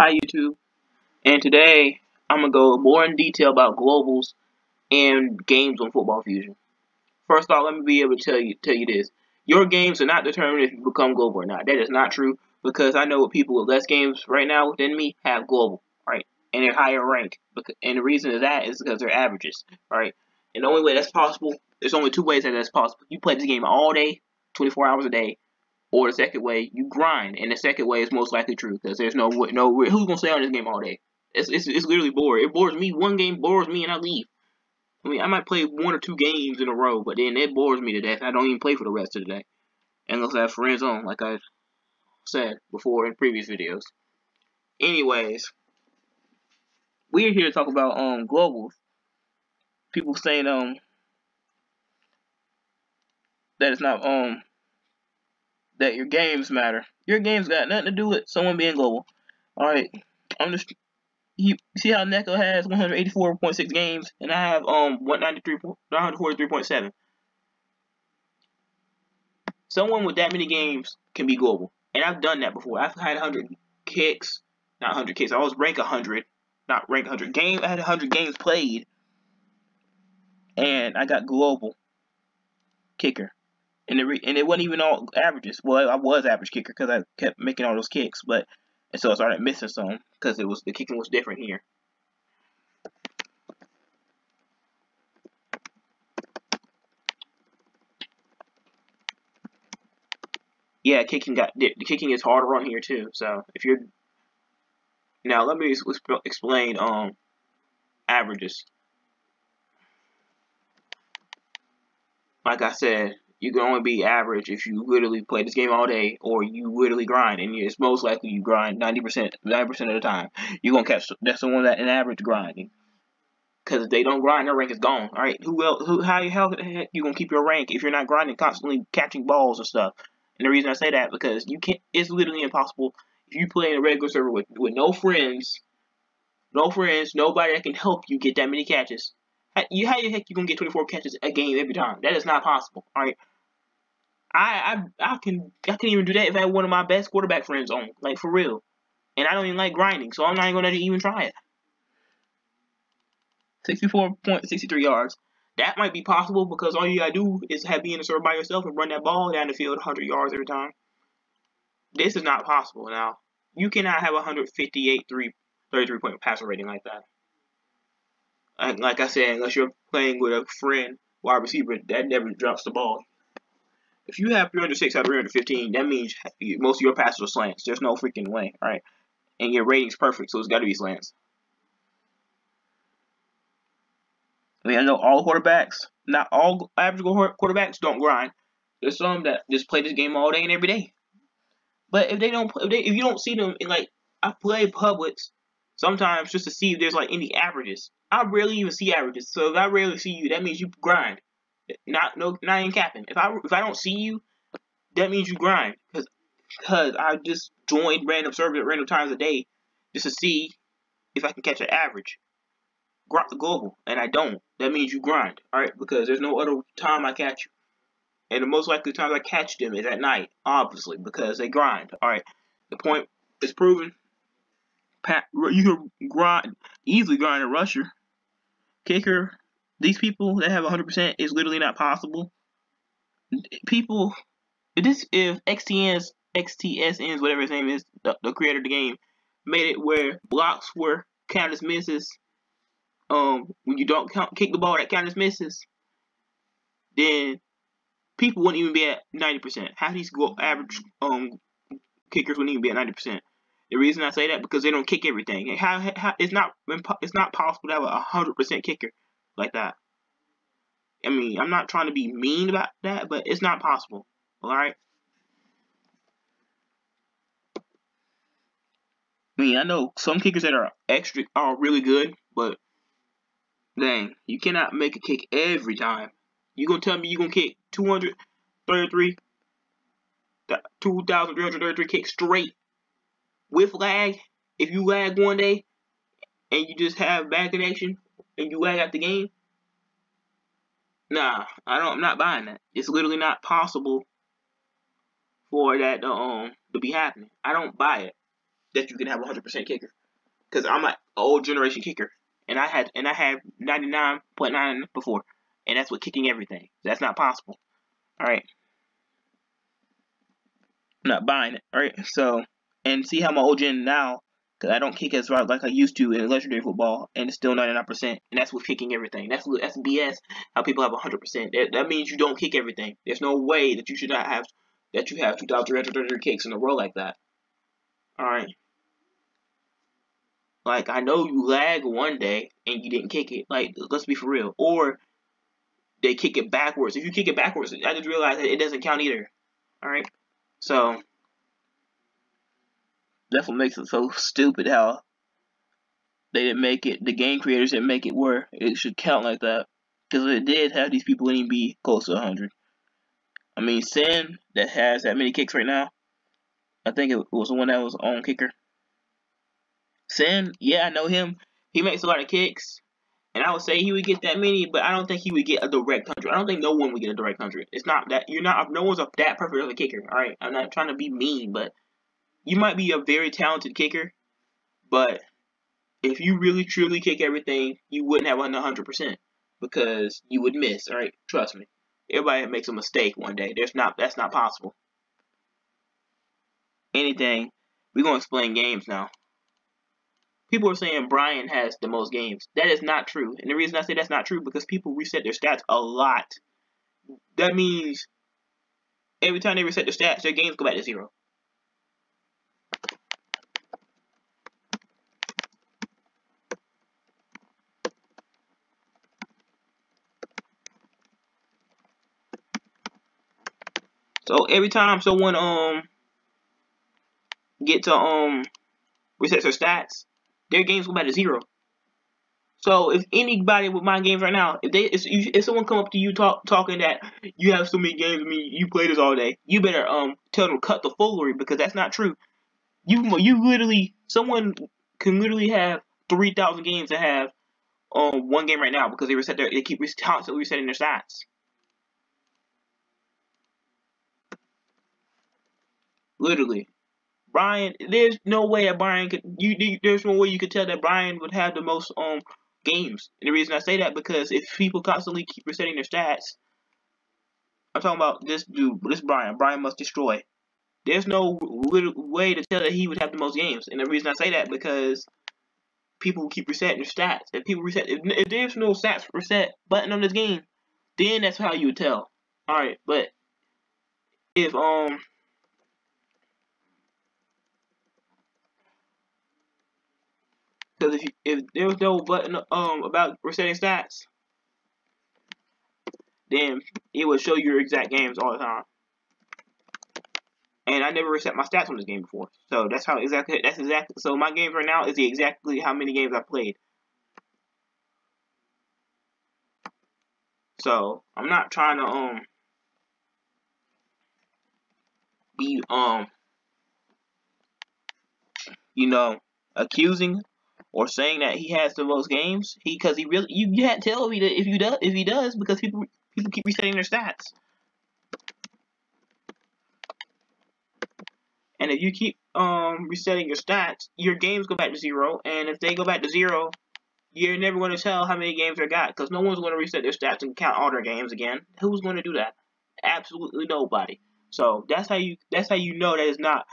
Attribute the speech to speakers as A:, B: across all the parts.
A: Hi YouTube, and today I'm gonna go more in detail about globals and games on Football Fusion. First off, let me be able to tell you this: your games are not determined if you become global or not. That is not true because I know people with less games right now than me have global, right, and they're higher rank. And the reason of that is because they're averages, right. And the only way that's possible, there's only two ways that that's possible. You play this game all day, 24 hours a day, or the second way, you grind, and the second way is most likely true because there's no who's gonna stay on this game all day? It's literally boring. It bores me. One game bores me, and I leave. I mean, I might play one or two games in a row, but then it bores me to death. I don't even play for the rest of the day, unless I have friends on, like I said before in previous videos. Anyways, we're here to talk about globals. People saying that it's not that your games matter. Your games got nothing to do with someone being global. All right, I'm just. You see how Neko has 184.6 games, and I have 943.7. Someone with that many games can be global, and I've done that before. I've had 100 kicks, not 100 kicks. I was rank 100, not rank 100 game. I had 100 games played, and I got global kicker, and it wasn't even all averages. Well, I was average kicker because I kept making all those kicks, and so I started missing some because the kicking was different here. Yeah, the kicking is harder on here too. So if you're now, let me explain averages. Like I said, you can only be average if you literally play this game all day, or you literally grind, and it's most likely you grind 90% of the time. You're gonna catch that's someone that an average grinding. Because if they don't grind, their rank is gone. All right, how the heck you gonna keep your rank if you're not grinding, constantly catching balls and stuff? And the reason I say that because you can't. It's literally impossible if you play in a regular server with no friends, nobody that can help you get that many catches. How the heck you gonna get 24 catches a game every time? That is not possible. All right, I can even do that if I had one of my best quarterback friends on, like for real. And I don't even like grinding, so I'm not even gonna even try it. 64.63 yards. That might be possible because all you gotta do is be in the server by yourself and run that ball down the field 100 yards every time. This is not possible now. You cannot have 158 33-point passer rating like that. Like I said, unless you're playing with a friend wide receiver that never drops the ball. If you have 306 out of 315, that means most of your passes are slants. There's no freaking way, right? And your rating's perfect, so it's got to be slants. I mean, I know all quarterbacks, not all average quarterbacks don't grind. There's some that just play this game all day and every day. But if you don't see them in, like, I play Publix sometimes just to see if there's like any averages. I rarely even see averages. So if I rarely see you, that means you grind. Not even capping. If I don't see you, that means you grind. Because I just joined random servers at random times a day just to see if I can catch an average. Global, and I don't. That means you grind, alright? Because there's no other time I catch you. And the most likely times I catch them is at night, obviously, because they grind. Alright, the point is proven. You can easily grind a rusher. Kicker, these people that have 100% is literally not possible. People, if XTSNs, whatever his name is, the creator of the game, made it where blocks were counted as misses. When you don't kick the ball that count as misses, then people wouldn't even be at 90%. Half these average kickers wouldn't even be at 90%. The reason I say that because they don't kick everything. It's not possible to have a 100% kicker like that. I mean, I'm not trying to be mean about that, but it's not possible. All right. I mean, I know some kickers that are really good, but dang, you cannot make a kick every time. You gonna tell me you gonna kick 2,333 kicks straight with lag? If you lag one day and you just have bad connection and you lag out the game, nah, I'm not buying that. It's literally not possible for that to be happening. I don't buy it. that you can have a 100% kicker. Because I'm an old generation kicker, and I had 99.9 before, and that's with kicking everything. That's not possible. All right, I'm not buying it. All right, so and see how my old gen now, because I don't kick as right like I used to in legendary football, and it's still 99%, and that's with kicking everything. That's BS. How people have 100%. That means you don't kick everything. There's no way that you should not have 2,333 kicks in a row like that. All right. Like, I know you lag one day and you didn't kick it. Like, let's be for real. Or they kick it backwards. If you kick it backwards, I just realized that it doesn't count either. Alright? So, that's what makes it so stupid how they didn't make it, the game creators didn't make it where it should count like that. Because if it did, half these people wouldn't even be close to 100. I mean, Sin, that has that many kicks right now, I think it was the one that was on kicker. Sin, yeah, I know him. He makes a lot of kicks. And I would say he would get that many, but I don't think he would get a direct 100. I don't think no one would get a direct 100. It's not that no one's that perfect of a kicker. All right, I'm not trying to be mean, but you might be a very talented kicker, but if you really truly kick everything, you wouldn't have 100% because you would miss. All right, trust me. Everybody makes a mistake one day. That's not possible. Anything. We're gonna explain games now. People are saying Brian has the most games. That is not true. And the reason I say that's not true because people reset their stats a lot. That means every time they reset their stats, their games go back to 0. So every time someone get to resets their stats, their games go back to 0. So if anybody with my games right now, if someone come up to you talking that you have so many games, I mean you play this all day, you better tell them to cut the foolery because that's not true. Someone can literally have 3,000 games to have one game right now because they keep constantly resetting their stats. Literally. Brian, there's no way that Brian could. There's no way you could tell that Brian would have the most games. And the reason I say that because if people constantly keep resetting their stats, I'm talking about this dude, this Brian. Brian must destroy. There's no way to tell that he would have the most games. And the reason I say that because people keep resetting their stats. If there's no stats reset button on this game, then that's how you would tell. All right, but if because if there was no button about resetting stats, then it would show your exact games all the time. And I never reset my stats on this game before, so that's exactly. So my games right now is exactly how many games I played. So I'm not trying to be accusing or saying that he has the most games. Because he really you can't tell me that if he does because people keep resetting their stats. And if you keep resetting your stats, your games go back to 0. And if they go back to 0, you're never going to tell how many games they got because no one's going to reset their stats and count all their games again. Who's going to do that? Absolutely nobody. So that's how you know that it's not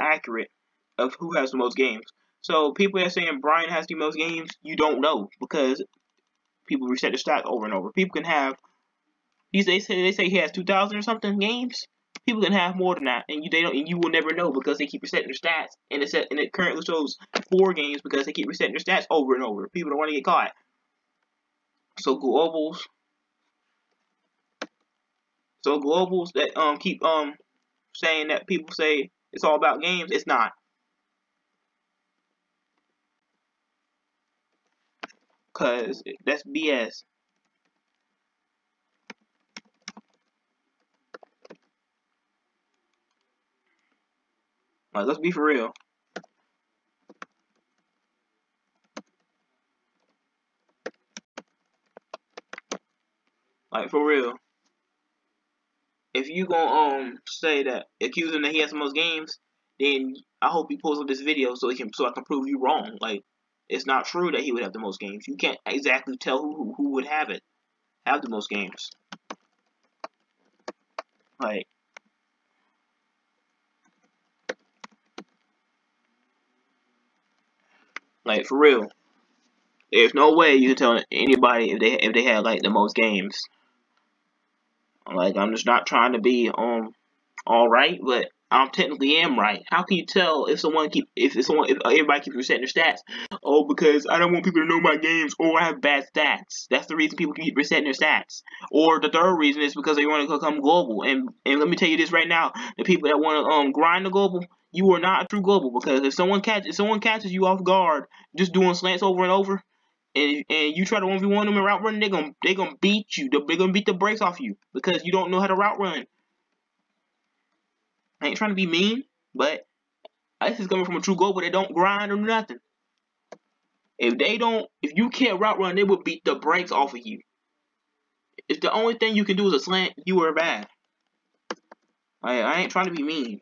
A: accurate of who has the most games. So people that are saying Brian has the most games, you don't know because people reset their stats over and over. People can have they say he has 2,000 or something games. People can have more than that, and you will never know because they keep resetting their stats. And it currently shows 4 games because they keep resetting their stats over and over. People don't want to get caught. So globals that keep saying that people say it's all about games. It's not. Cause that's BS. Like, let's be for real. Like, for real. If you gonna say that accuse him that he has the most games, then I hope he pulls up this video so I can prove you wrong. Like, it's not true that he would have the most games. You can't exactly tell who would have the most games. Like for real. There's no way you can tell anybody if they had like the most games. Like, I'm just not trying to be all right, but I technically am right. How can you tell if everybody keeps resetting their stats? Oh, because I don't want people to know my games, or I have bad stats. That's the reason people keep resetting their stats. Or the third reason is because they want to become global. And let me tell you this right now: the people that want to grind the global, you are not a true global, because if someone catches you off guard just doing slants over and over, and you try to 1v1 them and route run, they gonna beat you. They're gonna beat the brakes off you because you don't know how to route run. I ain't trying to be mean, but this is coming from a true global that don't grind or nothing. If you can't route run, they will beat the brakes off of you. If the only thing you can do is a slant, you are bad. I ain't trying to be mean,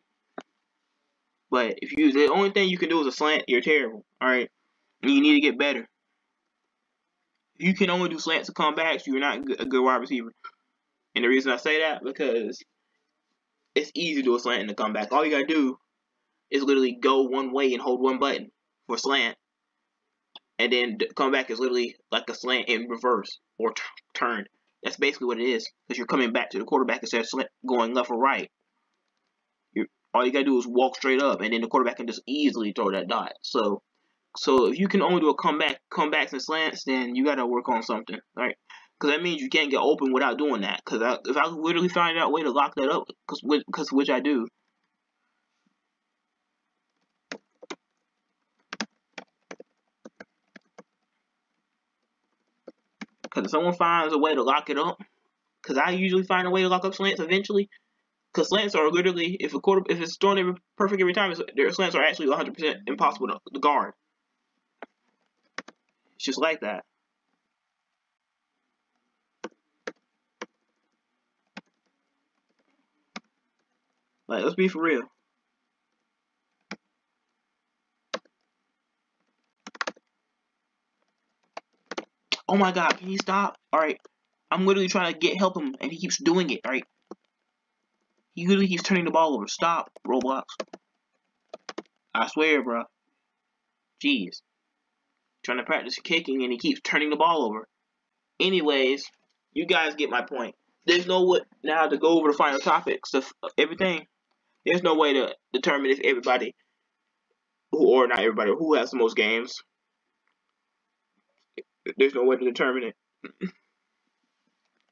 A: but if the only thing you can do is a slant, you're terrible. All right, and you need to get better. If you can only do slants and comebacks, you're not a good wide receiver. And the reason I say that, because it's easy to do a slant and a comeback. All you gotta do is literally go one way and hold one button for slant, and then the comeback is literally like a slant in reverse or turn. That's basically what it is, because you're coming back to the quarterback instead of going left or right. All you gotta do is walk straight up, and then the quarterback can just easily throw that dot. So if you can only do a comebacks and slants, then you gotta work on something, right? Because that means you can't get open without doing that. Because if I literally find out a way to lock that up, which I do. Because if someone finds a way to lock it up, because I usually find a way to lock up slants eventually. Because slants are literally, if it's thrown perfect every time, their slants are actually 100% impossible to guard. It's just like that. Like, let's be for real. Oh my god, can you stop? Alright. I'm literally trying to help him, and he keeps doing it, alright? He literally keeps turning the ball over. Stop, Roblox. I swear, bro. Jeez. Trying to practice kicking, and he keeps turning the ball over. Anyways, you guys get my point. There's no way now to go over the final topics of everything. There's no way to determine if everybody, or not everybody, who has the most games. There's no way to determine it.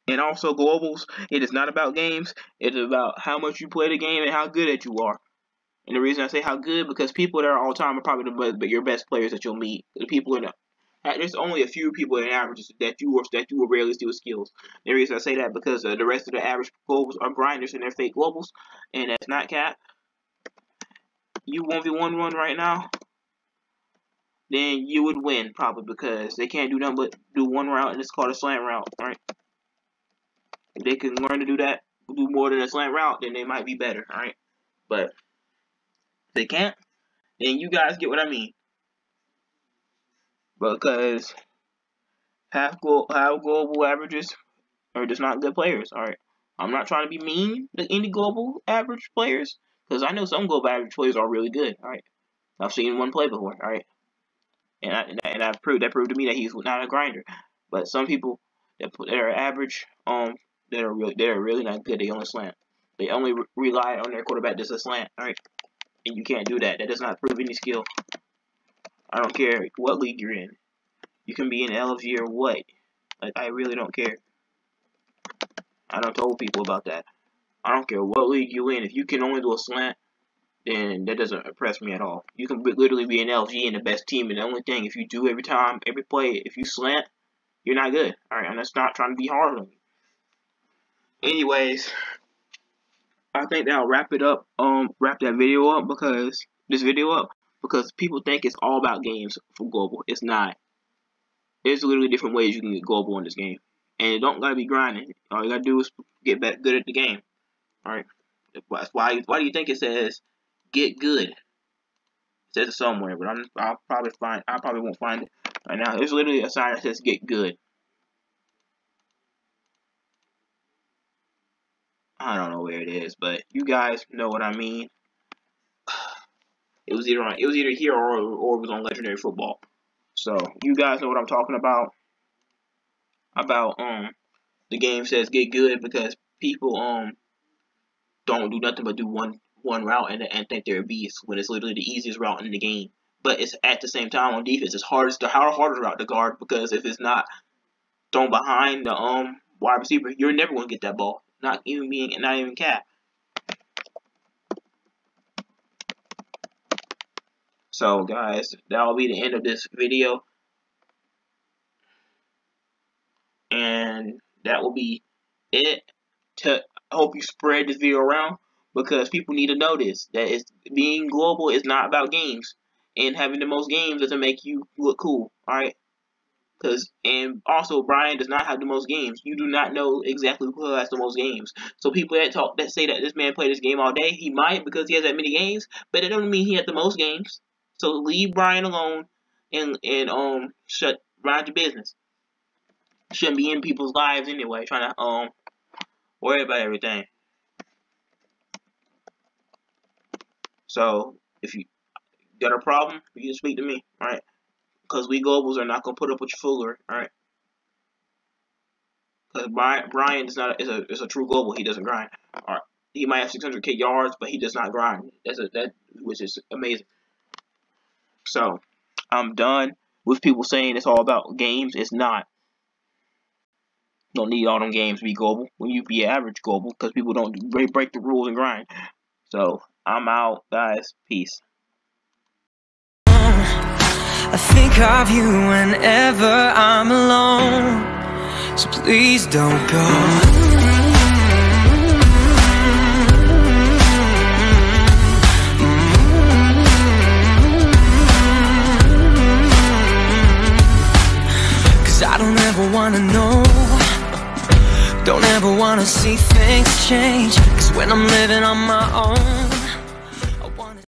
A: And also, globals, it is not about games. It's about how much you play the game and how good at you are. And the reason I say how good, because people that are all time are probably your best players that you'll meet. The people there's only a few people in averages that you will rarely see with skills. The reason I say that, because the rest of the average globals are grinders and they're fake globals, and that's not cap. You 1v1 run right now, then you would win probably, because they can't do nothing but do one route, and it's called a slant route, right? If they can learn to do that, do more than a slant route, then they might be better, alright? But if they can't, then you guys get what I mean. Because half global averages are just not good players, alright? I'm not trying to be mean to any global average players, because I know some global average players are really good, alright? I've seen one play before, alright? And that proved to me that he's not a grinder. But some people that are average, they're really not good. They only slant. They only rely on their quarterback just a slant, alright? And you can't do that. That does not prove any skill. I don't care what league you're in. You can be in LFG or what. Like, I really don't care. I don't told people about that. I don't care what league you in. If you can only do a slant, then that doesn't impress me at all. You can literally be an LFG and the best team, and the only thing, if you do every time, every play, if you slant, you're not good. Alright, I'm just not trying to be hard on you. Anyways, I think that'll wrap it up. Wrap that video up, because people think it's all about games for global. It's not. There's literally different ways you can get global in this game, and it don't gotta be grinding. All you gotta do is get good at the game. All right. Why do you think it says Get Good. It says it somewhere, but I probably won't find it right now. There's literally a sign that says Get Good. I don't know where it is, but you guys know what I mean. It was either here or it was on Legendary Football. So you guys know what I'm talking about. The game says Get Good because people don't do nothing but do one route and think they're a beast when it's literally the easiest route in the game. But it's at the same time on defense, it's hardest route to guard, because if it's not thrown behind the wide receiver, you're never gonna get that ball. Not even cap. So guys, that'll be the end of this video. And that will be it. I hope you spread this video around, because people need to know this, that being global is not about games, and having the most games doesn't make you look cool. Alright? And also, Brian does not have the most games. You do not know exactly who has the most games. So people that say that this man played this game all day, he might, because he has that many games, but it doesn't mean he had the most games. So leave Brian alone and mind your business. Shouldn't be in people's lives anyway, trying to worry about everything. So if you got a problem, you can speak to me, alright? Because we globals are not gonna put up with your foolery, alright? Because Brian is a true global. He doesn't grind. Alright, he might have 600k yards, but he does not grind. Which is amazing. So I'm done with people saying it's all about games. It's not. Don't need all them games to be global when you be average global, because people don't break the rules and grind. So I'm out, guys. Peace.
B: I think of you whenever I'm alone, so please don't go. 'Cause I don't ever wanna know, don't ever wanna see things change. 'Cause when I'm living on my own,